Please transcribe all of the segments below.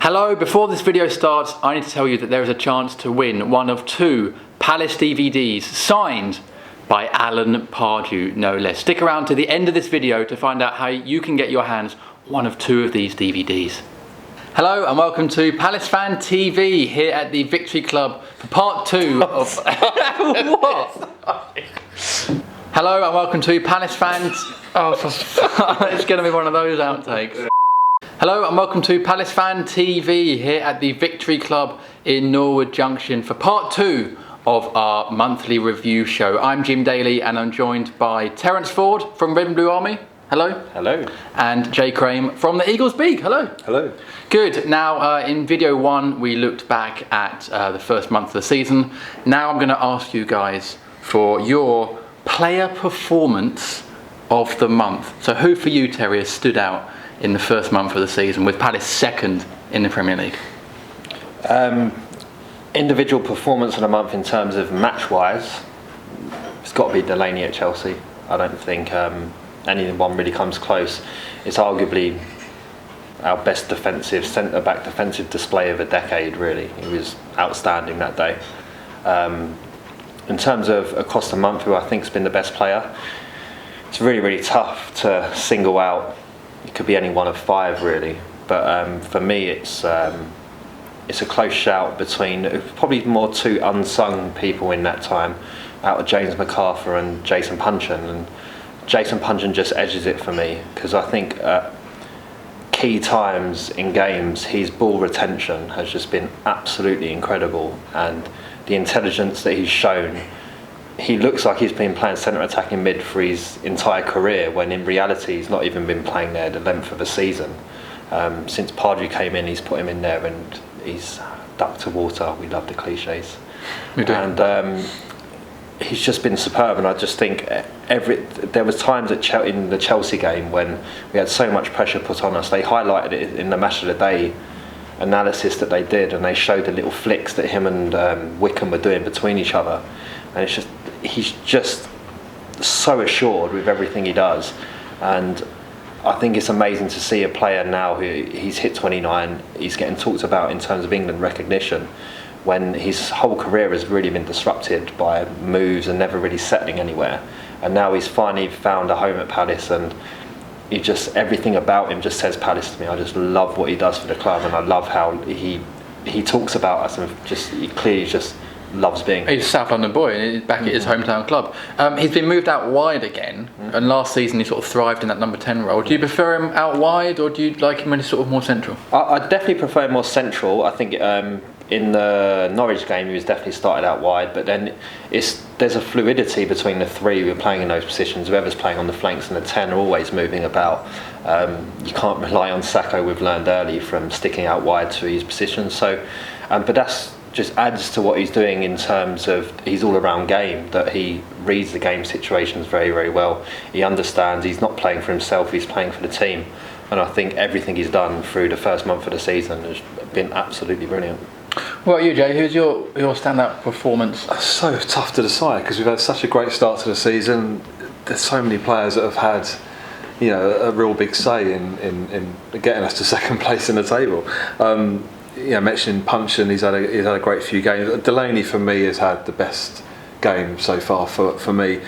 Hello, before this video starts, I need to tell you that there is a chance to win one of 2 Palace DVDs signed by Alan Pardew, no less. Stick around to the end of this video to find out how you can get your hands one of 2 of these DVDs. Hello and welcome to PalaceFanTV here at the Victory Club for part 2 of... What? Hello and welcome to PalaceFans... Oh, it's going to be one of those outtakes. Hello and welcome to PalaceFanTV here at the Victory Club in Norwood Junction for part 2 of our monthly review show. I'm Jim Daly and I'm joined by Terence Ford from Red and Blue Army. Hello. Hello. And Jay Crame from the Eagles Beak. Hello. Hello. Good. Now in video 1 we looked back at the first month of the season. Now I'm going to ask you guys for your player performance of the month. So who for you, Terry, has stood out in the first month of the season, with Palace second in the Premier League? Individual performance of the month in terms of match-wise, it's got to be Daly at Chelsea. I don't think anyone really comes close. It's arguably our best defensive, centre-back defensive display of a decade, really. He was outstanding that day. In terms of across the month, who I think has been the best player, it's really, really tough to single out. It could be any one of 5 really, but for me it's a close shout between probably more 2 unsung people in that time, out of James McArthur and Jason Puncheon, and Jason Puncheon just edges it for me because I think at key times in games his ball retention has just been absolutely incredible, and the intelligence that he's shown. He looks like he's been playing centre attacking mid for his entire career, when in reality he's not even been playing there the length of a season. Since Pardew came in, he's put him in there and he's ducked to water. We love the cliches. We do. And he's just been superb, and I just think there was times in the Chelsea game when we had so much pressure put on us. They highlighted it in the match of the day analysis that they did, and they showed the little flicks that him and Wickham were doing between each other. And it's just, he's just so assured with everything he does, and I think it's amazing to see a player now who he's hit 29, he's getting talked about in terms of England recognition, when his whole career has really been disrupted by moves and never really settling anywhere, and now he's finally found a home at Palace, and he just, everything about him just says Palace to me. I just love what he does for the club, and I love how he talks about us, and he clearly just loves being. He's a South London boy and he's back at his hometown club. He's been moved out wide again, and last season he sort of thrived in that number 10 role. Do you prefer him out wide, or do you like him when he's sort of more central? I definitely prefer more central. I think in the Norwich game he was definitely started out wide, but then there's a fluidity between the 3 who are playing in those positions. Whoever's playing on the flanks and the 10 are always moving about. You can't rely on Sacco, we've learned early, from sticking out wide to his position. So, but that's just adds to what he's doing in terms of his all-around game, that he reads the game situations very, very well. He understands he's not playing for himself, he's playing for the team, and I think everything he's done through the first month of the season has been absolutely brilliant. What about you, Jay? Who's your standout performance? It's so tough to decide because we've had such a great start to the season. There's so many players that have had, you know, a real big say in getting us to second place in the table. Mentioning Puncheon, he's had a great few games. Daly for me has had the best game so far for me.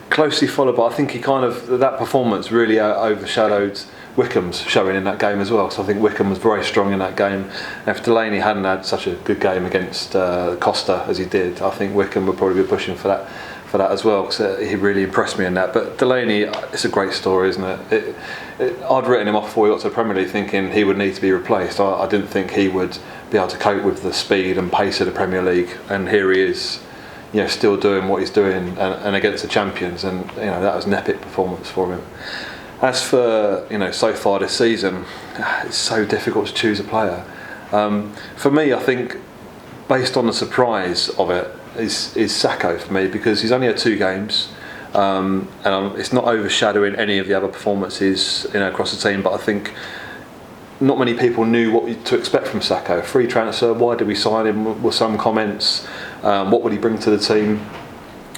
Closely followed by, I think that performance really overshadowed Wickham's showing in that game as well. So I think Wickham was very strong in that game. And if Daly hadn't had such a good game against Costa as he did, I think Wickham would probably be pushing for that as well, because he really impressed me in that. But Daly, it's a great story, isn't it? I'd written him off before he got to the Premier League thinking he would need to be replaced. I didn't think he would be able to cope with the speed and pace of the Premier League, and here he is, you know, still doing what he's doing and against the champions, and you know, that was an epic performance for him. As for, you know, so far this season, it's so difficult to choose a player. For me, I think based on the surprise of it is Sacco for me, because he's only had 2 games, and it's not overshadowing any of the other performances, you know, across the team. But I think not many people knew what to expect from Sacco. Free transfer, why did we sign him? Were some comments. What would he bring to the team?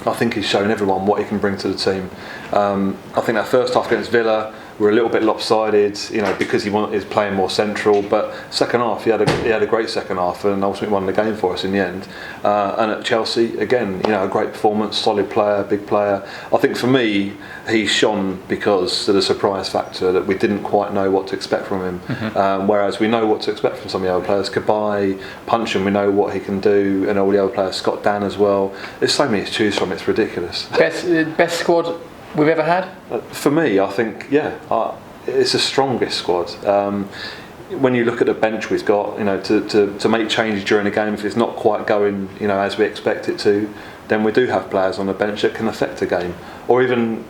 I think he's shown everyone what he can bring to the team. I think that first half against Villa were a little bit lopsided, because he is playing more central. But second half, he had a great second half, and ultimately won the game for us in the end. And at Chelsea, again, a great performance, solid player, big player. I think for me, he shone because of the surprise factor that we didn't quite know what to expect from him. Whereas we know what to expect from some of the other players. Cabaye, Puncheon, we know what he can do, and all the other players. Scott Dan as well. There's so many to choose from. It's ridiculous. Best squad we've ever had? For me, I think, it's the strongest squad. When you look at the bench we've got, to make changes during the game, if it's not quite going, as we expect it to, then we do have players on the bench that can affect a game. Or even,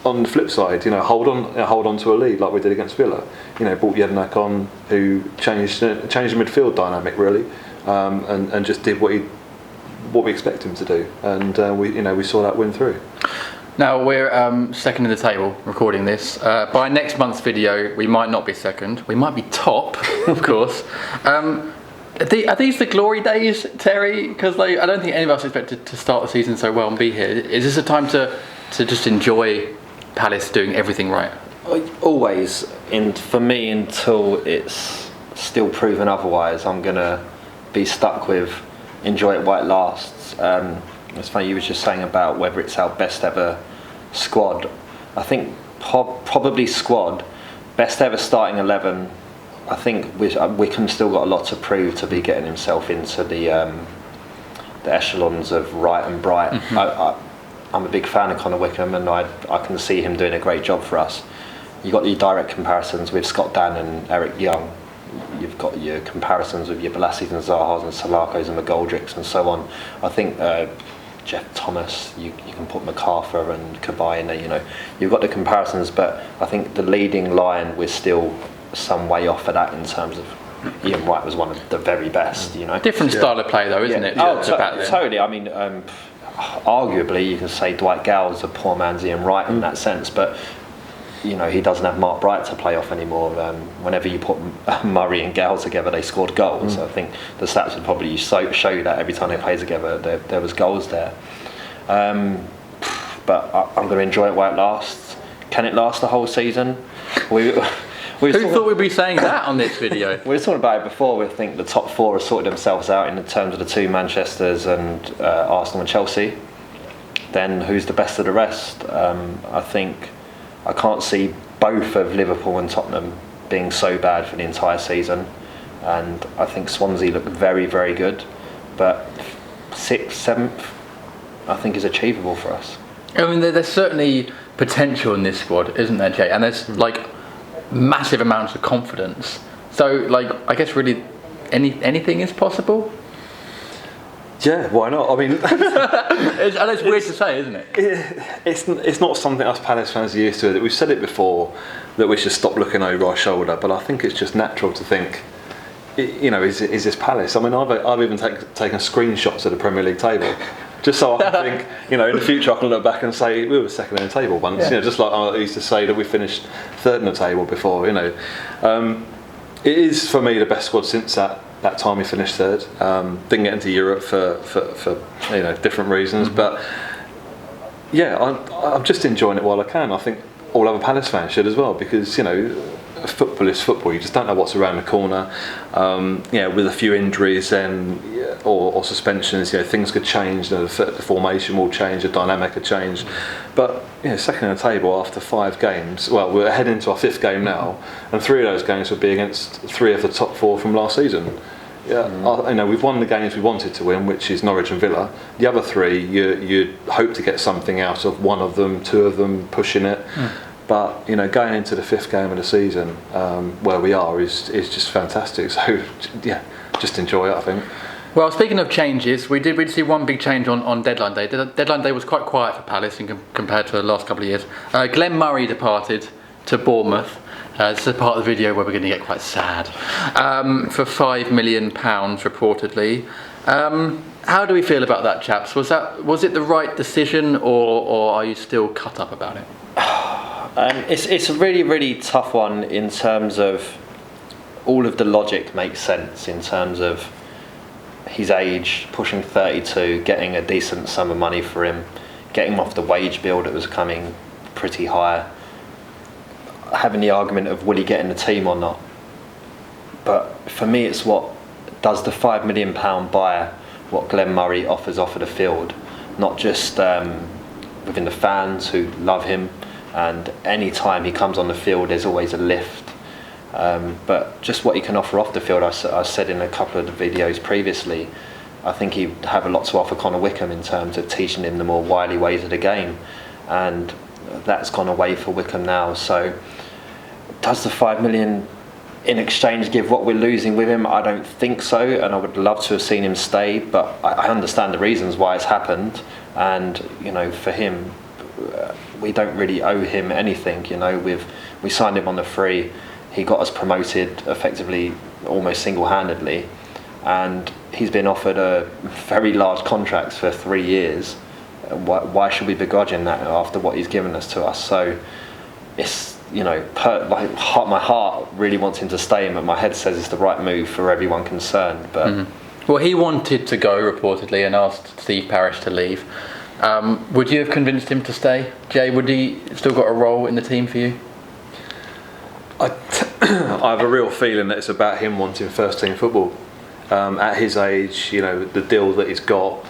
on the flip side, hold on to a lead like we did against Villa. Brought Jednak on, who changed the midfield dynamic really, and just did what we expect him to do, and we saw that win through. Now we're second in the table recording this. By next month's video, we might not be second. We might be top, of course. Are these the glory days, Terry? Because I don't think any of us expected to start the season so well and be here. Is this a time to just enjoy Palace doing everything right? Always. And for me, until it's still proven otherwise, I'm going to be stuck with enjoy it while it lasts. It's funny, you were just saying about whether it's our best ever squad. I think probably squad, best ever starting 11. I think Wickham's still got a lot to prove to be getting himself into the echelons of right and bright. I'm a big fan of Connor Wickham, and I can see him doing a great job for us. You've got your direct comparisons with Scott Dan and Eric Young. You've got your comparisons with your Bolasis and Zahas and Salakos and McGoldricks and so on. I think Jeff Thomas, you can put MacArthur and Cabaye in there, You've got the comparisons, but I think the leading line, we're still some way off of that in terms of Ian Wright was one of the very best, Different style of play though, isn't it? Totally. I mean, arguably you can say Dwight Gow's a poor man's Ian Wright in that sense, but he doesn't have Mark Bright to play off anymore. Whenever you put Murray and Gale together, they scored goals. I think the stats would probably show you that every time they played together, there was goals there. But I'm going to enjoy it while it lasts. Can it last the whole season? Who thought we'd be saying that on this video? We were talking about it before. We think the top four have sorted themselves out in terms of the two Manchesters and Arsenal and Chelsea. Then who's the best of the rest? I can't see both of Liverpool and Tottenham being so bad for the entire season, and I think Swansea look very, very good, but 6th, 7th I think is achievable for us. I mean, there's certainly potential in this squad, isn't there, Jay? And there's massive amounts of confidence. So I guess really anything is possible. Yeah, why not? I mean, it's weird to say, isn't it? It's not something us Palace fans are used to. We've said it before that we should stop looking over our shoulder, but I think it's just natural to think, is this Palace? I mean, I've even taken screenshots of the Premier League table, just so I can think, in the future I can look back and say we were second in the table once. Just like I used to say that we finished third in the table before. It is for me the best squad since that time we finished third. Didn't get into Europe for different reasons, but I'm just enjoying it while I can. I think all other Palace fans should as well, because football is football. You just don't know what's around the corner. With a few injuries or suspensions, things could change. The formation will change, the dynamic could change. But second in the table after 5 games. Well, we're heading to our 5th game now, and 3 of those games would be against 3 of the top 4 from last season. We've won the games we wanted to win, which is Norwich and Villa. The other 3, you'd hope to get something out of one of them, 2 of them pushing it. But going into the 5th game of the season, where we are is just fantastic. So just enjoy it, I think. Well, speaking of changes, we did see one big change on deadline day. Deadline day was quite quiet for Palace compared to the last couple of years. Glenn Murray departed to Bournemouth. This is a part of the video where we're going to get quite sad. For £5 million reportedly. How do we feel about that, chaps? Was it the right decision, or are you still cut up about it? It's a really, really tough one in terms of all of the logic makes sense in terms of his age, pushing 32, getting a decent sum of money for him, getting him off the wage bill that was coming pretty high, having the argument of will he get in the team or not. But for me, it's what does the £5 million buyer what Glenn Murray offers off of the field, not just within the fans who love him, and any time he comes on the field there's always a lift, but just what he can offer off the field. I said in a couple of the videos previously, I think he'd have a lot to offer Connor Wickham in terms of teaching him the more wily ways of the game, and that's gone away for Wickham now. So does the £5 million in exchange give what we're losing with him? I don't think so, and I would love to have seen him stay, but I understand the reasons why it's happened, and you know, for him, we don't really owe him anything. You know, we signed him on the free, he got us promoted effectively almost single-handedly, and he's been offered a very large contract for 3 years. Why should we begrudge him that after what he's given us to us? So it's, you know, my heart really wants him to stay, but my head says it's the right move for everyone concerned. But well, he wanted to go reportedly and asked Steve Parish to leave. Would you have convinced him to stay, Jay? Would he still got a role in the team for you? I have a real feeling that it's about him wanting first team football. At his age, you know, the deal that he's got,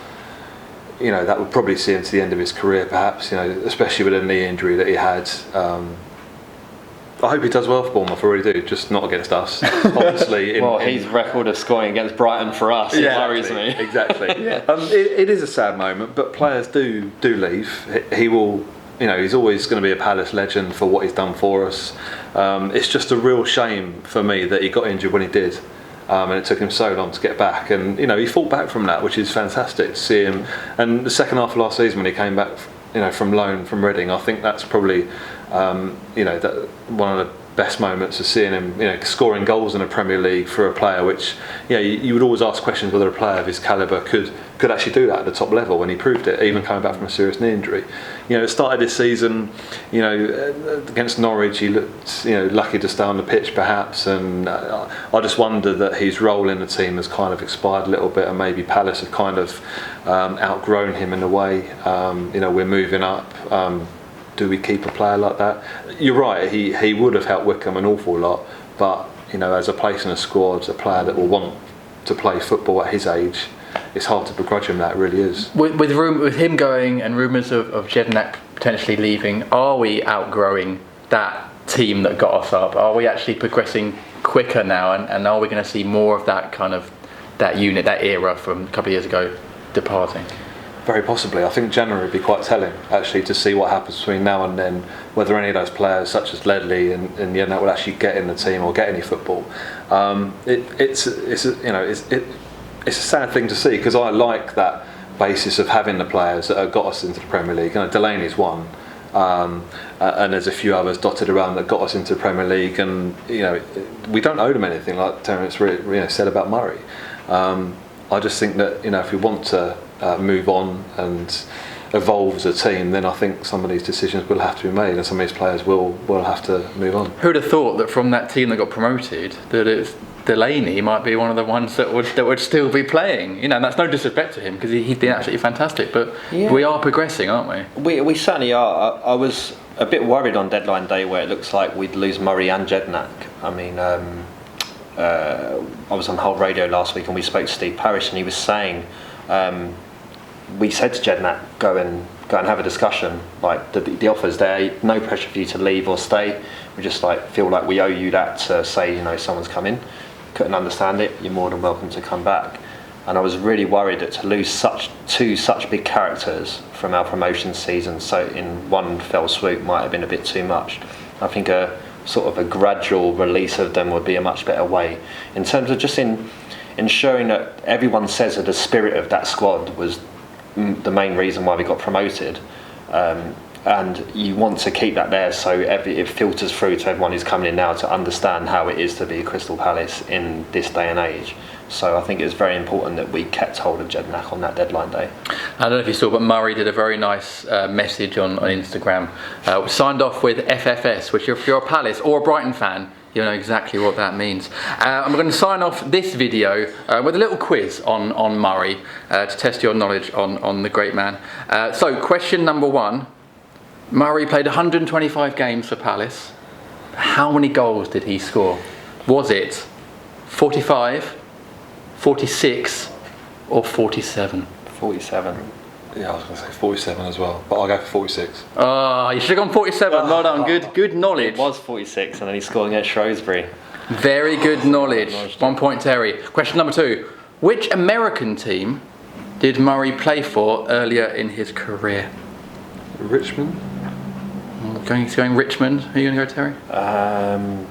you know, that would probably see him to the end of his career, perhaps. You know, especially with a knee injury that he had. I hope he does well for Bournemouth, I really do, just not against us. Obviously, his record of scoring against Brighton for us, it worries me. Exactly. It is a sad moment, but players do leave. He will, you know, he's always going to be a Palace legend for what he's done for us. It's just a real shame for me that he got injured when he did. And it took him so long to get back, and you know, he fought back from that, which is fantastic to see him. And the second half of last season, when he came back, you know, from loan from Reading, I think that's probably, you know, that one of the best moments of seeing him, you know, scoring goals in the Premier League for a player, which, you know, you would always ask questions whether a player of his calibre could actually do that at the top level, and he proved it, even coming back from a serious knee injury. You know, it started this season, you know, against Norwich, he looked, you know, lucky to stay on the pitch perhaps, and I just wonder that his role in the team has kind of expired a little bit, and maybe Palace have kind of outgrown him in a way. You know, we're moving up. Do we keep a player like that? You're right, he would have helped Wickham an awful lot, but you know, as a place in a squad, a player that will want to play football at his age, it's hard to begrudge him that, it really is. With him going and rumours of Jednak potentially leaving, are we outgrowing that team that got us up? Are we actually progressing quicker now, and are we going to see more of that kind of, that unit, that era from a couple of years ago departing? Very possibly. I think January would be quite telling, actually, to see what happens between now and then, whether any of those players such as Ledley and Jednak will actually get in the team or get any football. It's a sad thing to see, because I like that basis of having the players that have got us into the Premier League. You know, Delaney's one, and there's a few others dotted around that got us into the Premier League, and you know, we don't owe them anything, like Terence said about Murray. I just think that, you know, if we want to move on and evolve as a team, then I think some of these decisions will have to be made, and some of these players will have to move on. Who'd have thought that from that team that got promoted, that Delaney might be one of the ones that would still be playing? You know, and that's no disrespect to him, because he's been absolutely fantastic, but we are progressing, aren't we? We certainly are. I was a bit worried on deadline day where it looks like we'd lose Murray and Jednak. I mean, I was on Hull Radio last week and we spoke to Steve Parish, and he was saying, we said to Jednak, go and have a discussion, like the offer's there, no pressure for you to leave or stay, we just feel like we owe you that to say, you know, someone's come couldn't understand it, you're more than welcome to come back. And I was really worried that to lose two such big characters from our promotion season, so in one fell swoop, might have been a bit too much. I think a sort of a gradual release of them would be a much better way, in terms of just ensuring that everyone says that the spirit of that squad was the main reason why we got promoted, and you want to keep that there, so it filters through to everyone who's coming in now to understand how it is to be Crystal Palace in this day and age. So I think it's very important that we kept hold of Jednak on that deadline day. I don't know if you saw, but Murray did a very nice message on Instagram. Signed off with FFS, which if you're a Palace or a Brighton fan, you know exactly what that means. I'm going to sign off this video with a little quiz on Murray to test your knowledge on the great man. So question number 1. Murray played 125 games for Palace. How many goals did he score? Was it 45, 46 or 47? 47. Yeah, I was going to say 47 as well, but I'll go for 46. Oh, you should have gone 47. Well done. Good knowledge. It was 46 and then he scored against Shrewsbury. Very good knowledge. 1 point, Terry. Question number 2. Which American team did Murray play for earlier in his career? Richmond? Going Richmond. Who are you going to go, Terry?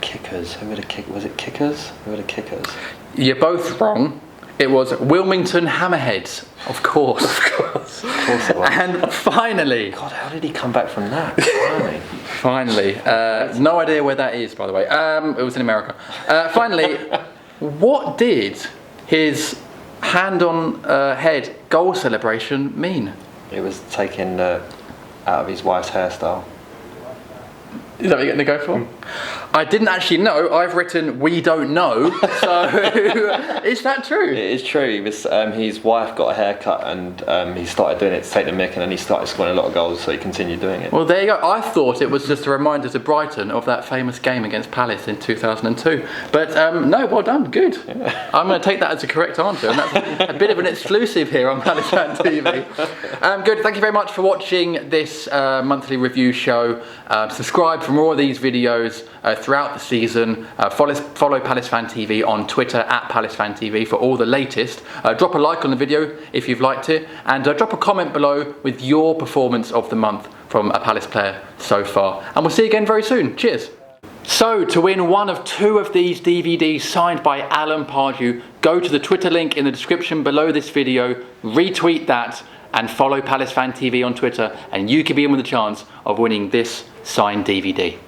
Kickers. Who were the kickers? Was it Kickers? Who were the Kickers? You're both wrong. It was Wilmington Hammerheads, of course. Of course it was. And finally... God, how did he come back from that? Finally. No idea where that is, by the way. It was in America. Finally, what did his hand-on-head goal celebration mean? It was taken out of his wife's hairstyle. Is that what you're going to go for? I didn't actually know. I've written, we don't know. So, is that true? It is true. He was, his wife got a haircut and he started doing it to take the mick, and then he started scoring a lot of goals, so he continued doing it. Well, there you go. I thought it was just a reminder to Brighton of that famous game against Palace in 2002. But no, well done. Good. Yeah. I'm going to take that as a correct answer. And that's a bit of an exclusive here on PalaceFanTV. Good. Thank you very much for watching this monthly review show. Subscribe for more of these videos throughout the season. Follow PalaceFanTV on Twitter at PalaceFanTV for all the latest. Drop a like on the video if you've liked it, and drop a comment below with your performance of the month from a Palace player so far. And we'll see you again very soon. Cheers. So, to win one of 2 of these DVDs signed by Alan Pardew, go to the Twitter link in the description below this video, retweet that, and follow PalaceFanTV on Twitter, and you could be in with a chance of winning this signed DVD.